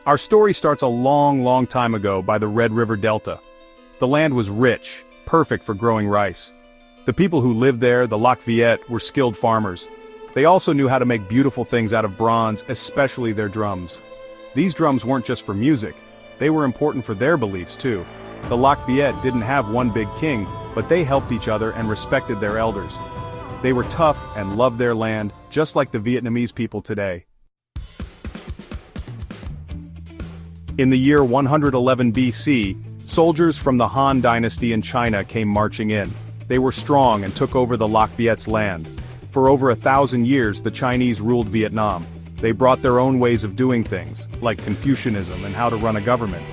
Our story starts a long time ago by the Red River Delta. The land was rich, perfect for growing rice. The people who lived there, the Lac Viet, were skilled farmers. They also knew how to make beautiful things out of bronze, especially their drums. These drums weren't just for music, they were important for their beliefs too. The Lac Viet didn't have one big king, but they helped each other and respected their elders. They were tough and loved their land, just like the Vietnamese people today. In the year 111 BC, soldiers from the Han Dynasty in China came marching in. They were strong and took over the Lac Viet's land. For over 1,000 years the Chinese ruled Vietnam. They brought their own ways of doing things, like Confucianism and how to run a government.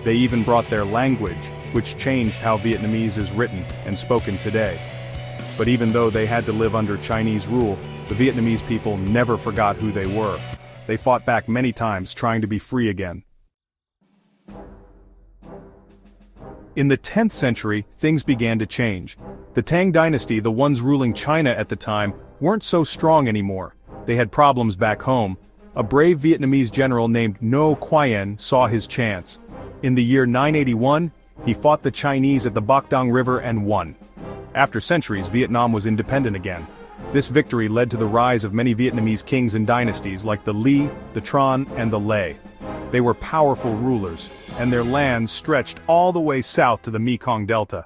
They even brought their language, which changed how Vietnamese is written and spoken today. But even though they had to live under Chinese rule, the Vietnamese people never forgot who they were. They fought back many times trying to be free again. In the 10th century, things began to change. The Tang dynasty, the ones ruling China at the time, weren't so strong anymore. They had problems back home. A brave Vietnamese general named Ngo Quyen saw his chance. In the year 981, he fought the Chinese at the Bac Dong River and won. After centuries, Vietnam was independent again. This victory led to the rise of many Vietnamese kings and dynasties like the Le, the Tran, and the Le. They were powerful rulers, and their lands stretched all the way south to the Mekong Delta.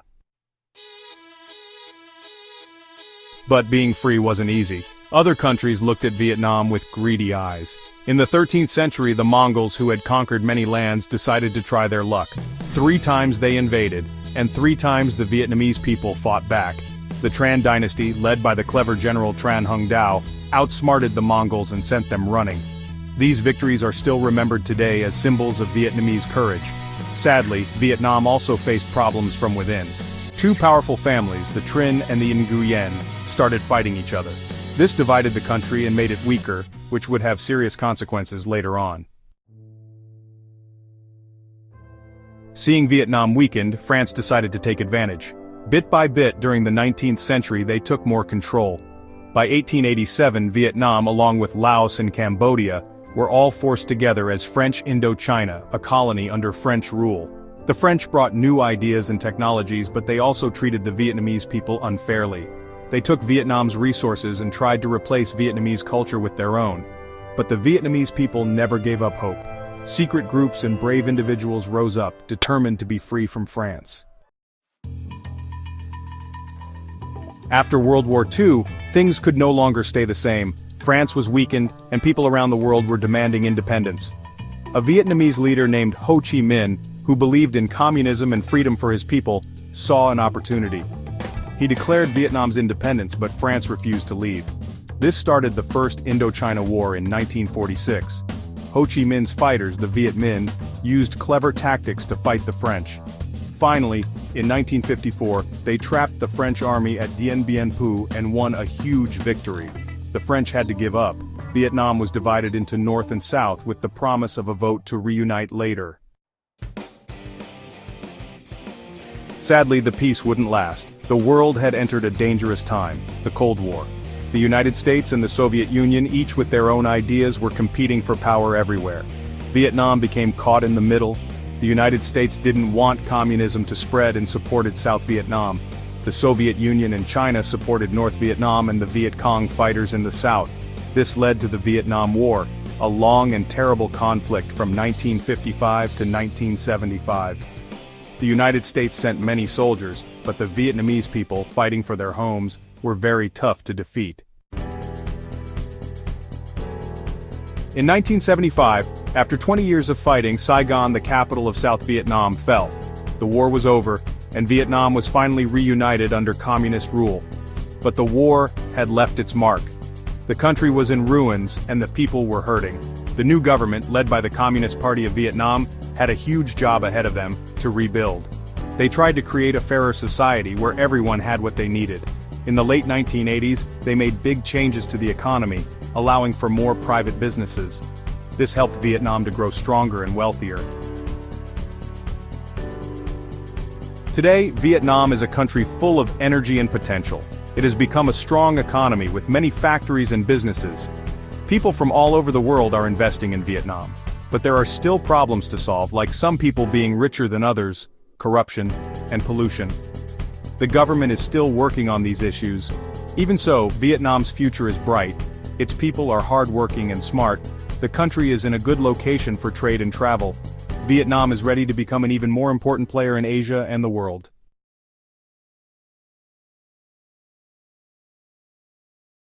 But being free wasn't easy. Other countries looked at Vietnam with greedy eyes. In the 13th century, the Mongols, who had conquered many lands, decided to try their luck. 3 times they invaded, and 3 times the Vietnamese people fought back. The Tran dynasty, led by the clever general Tran Hung Dao, outsmarted the Mongols and sent them running. These victories are still remembered today as symbols of Vietnamese courage. Sadly, Vietnam also faced problems from within. 2 powerful families, the Trinh and the Nguyen, started fighting each other. This divided the country and made it weaker, which would have serious consequences later on. Seeing Vietnam weakened, France decided to take advantage. Bit by bit during the 19th century they took more control. By 1887, Vietnam, along with Laos and Cambodia, were all forced together as French Indochina, a colony under French rule. The French brought new ideas and technologies, but they also treated the Vietnamese people unfairly. They took Vietnam's resources and tried to replace Vietnamese culture with their own. But the Vietnamese people never gave up hope. Secret groups and brave individuals rose up, determined to be free from France. After World War II, things could no longer stay the same. France was weakened, and people around the world were demanding independence. A Vietnamese leader named Ho Chi Minh, who believed in communism and freedom for his people, saw an opportunity. He declared Vietnam's independence, but France refused to leave. This started the First Indochina War in 1946. Ho Chi Minh's fighters, the Viet Minh, used clever tactics to fight the French. Finally, in 1954, they trapped the French army at Dien Bien Phu and won a huge victory. The French had to give up. Vietnam was divided into North and South with the promise of a vote to reunite later. Sadly, the peace wouldn't last. The world had entered a dangerous time, the Cold War. The United States and the Soviet Union, each with their own ideas, were competing for power everywhere. Vietnam became caught in the middle. The United States didn't want communism to spread and supported South Vietnam. The Soviet Union and China supported North Vietnam and the Viet Cong fighters in the South. This led to the Vietnam War, a long and terrible conflict from 1955 to 1975. The United States sent many soldiers, but the Vietnamese people, fighting for their homes, were very tough to defeat. In 1975, after 20 years of fighting, Saigon, the capital of South Vietnam, fell. The war was over, and Vietnam was finally reunited under communist rule. But the war had left its mark. The country was in ruins, and the people were hurting. The new government, led by the Communist Party of Vietnam, had a huge job ahead of them to rebuild. They tried to create a fairer society where everyone had what they needed. In the late 1980s, they made big changes to the economy, allowing for more private businesses. This helped Vietnam to grow stronger and wealthier. Today, Vietnam is a country full of energy and potential. It has become a strong economy with many factories and businesses. People from all over the world are investing in Vietnam. But there are still problems to solve, like some people being richer than others, corruption, and pollution. The government is still working on these issues. Even so, Vietnam's future is bright. Its people are hardworking and smart. The country is in a good location for trade and travel. Vietnam is ready to become an even more important player in Asia and the world.